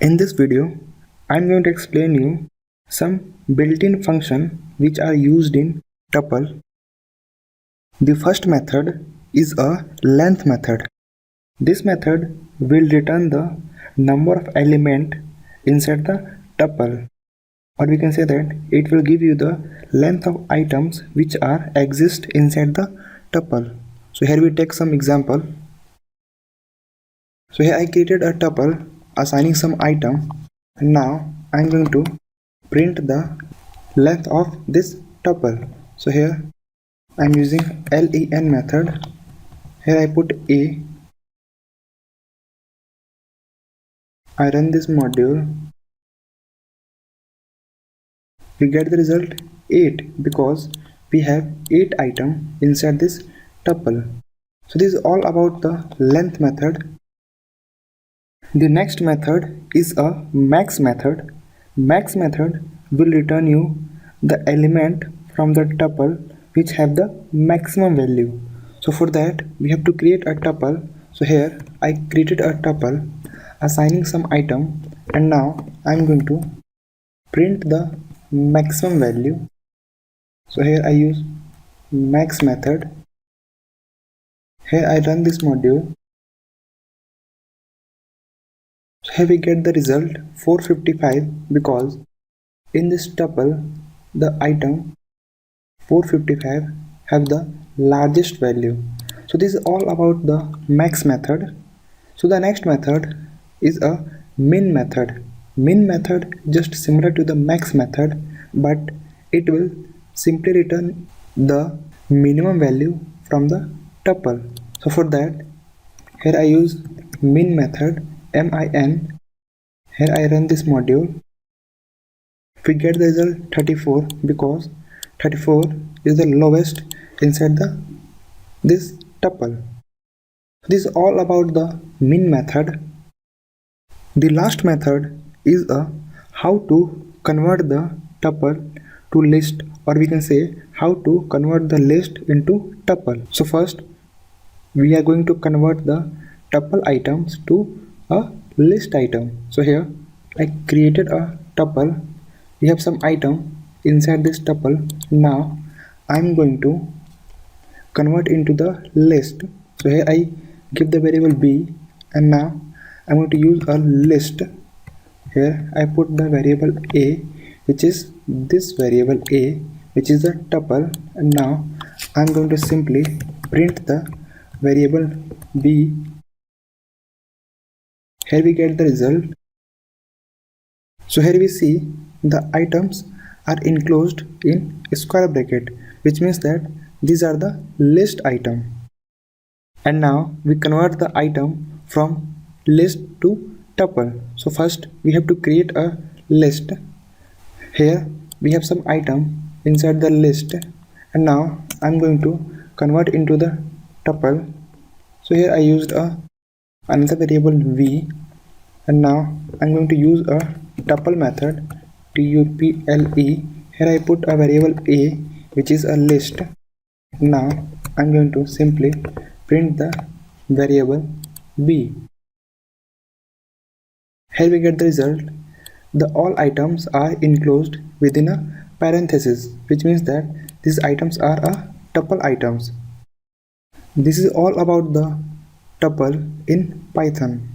In this video, I am going to explain you some built-in function which are used in tuple. The first method is a length method. This method will return the number of element inside the tuple, or we can say that it will give you the length of items which are exist inside the tuple. So here we take some example. So here I created a tuple assigning some item, and now I am going to print the length of this tuple. So here I am using len method. Here I put a. I run this module. We get the result 8 because we have 8 items inside this tuple. So this is all about the length method. The next method is a max method. Max method will return you the element from the tuple which have the maximum value. So for that we have to create a tuple. So here I created a tuple assigning some item, and now I am going to print the maximum value. So here I use max method. Here I run this module. So here we get the result 455 because in this tuple the item 455 have the largest value. So this is all about the max method. So the next method is a min method. Min method just similar to the max method, but it will simply return the minimum value from the tuple. So for that here I use min method, min. Here I run this module. We get the result 34 because 34 is the lowest inside this tuple. This is all about the min method. The last method is a how to convert the tuple to list, or we can say how to convert the list into tuple. So first we are going to convert the tuple items to a list item. So here I created a tuple. We have some item inside this tuple. Now I am going to convert into the list. So here I give the variable b, and now I'm going to use a list. Here I put the variable a, which is this variable a, which is the tuple, and now I'm going to simply print the variable b. Here we get the result. So here we see the items are enclosed in square bracket, which means that these are the list item. And now we convert the item from list to tuple. So first we have to create a list. Here we have some item inside the list, and now I'm going to convert into the tuple. So here I used another variable v, and now I'm going to use a tuple method, tuple. Here I put a variable a, which is a list. Now I'm going to simply print the variable b. Here we get the result. The all items are enclosed within a parenthesis, which means that these items are a tuple items. This is all about the tuple in Python.